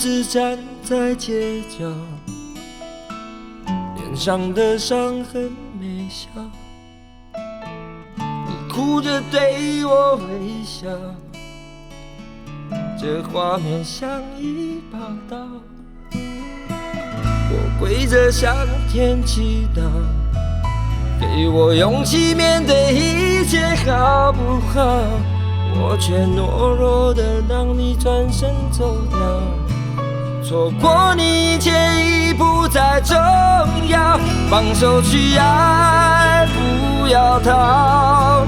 自站在街角，脸上的伤痕没消，你哭着对我微笑，这画面像一报道。我跪着向天祈祷，给我勇气面对一切好不好？我却懦弱的让你转身走掉，错过你一切已不再重要。放手去爱，不要逃，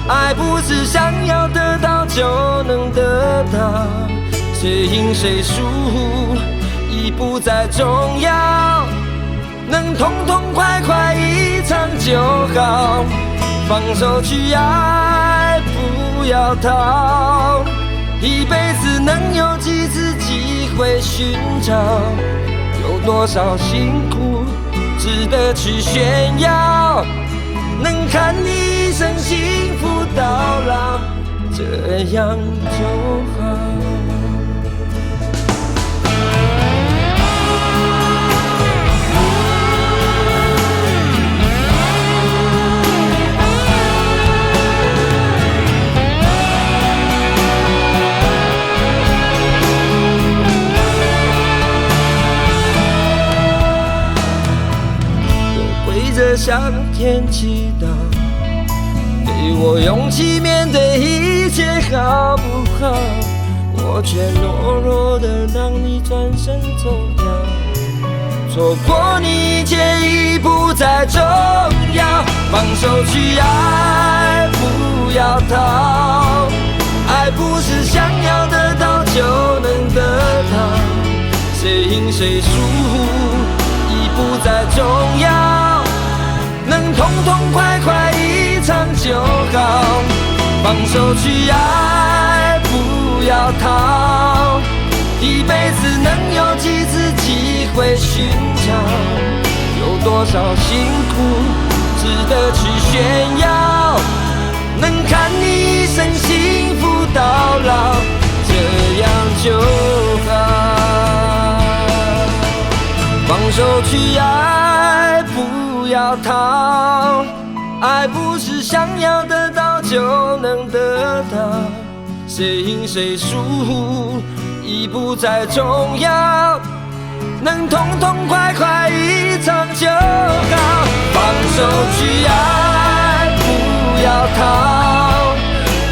爱不是想要得到就能得到，谁赢谁输已不再重要，能痛痛快快一场就好。放手去爱，不要逃，一辈子能有几次机会寻找，有多少辛苦值得去炫耀，能看你一生幸福到老，这样就好。向天祈祷，给我勇气面对一切好不好？我却懦弱的让你转身走掉，错过你一切已不再重要。放手去爱，不要逃，爱不是想要得到就能得到，谁赢谁输已不再重要，能痛痛快快一场就好。放手去爱，不要逃，一辈子能有几次机会寻找，有多少辛苦值得去炫耀，能看你一生幸福到老，这样就好。放手去爱，不要逃，爱不是想要得到就能得到，谁赢谁输已不再重要，能痛痛快快一场就好。放手去爱，不要逃，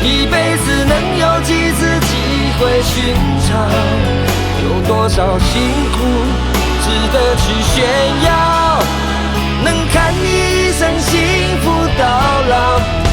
一辈子能有几次机会寻找，有多少辛苦值得去炫耀，能看你一生幸福到老。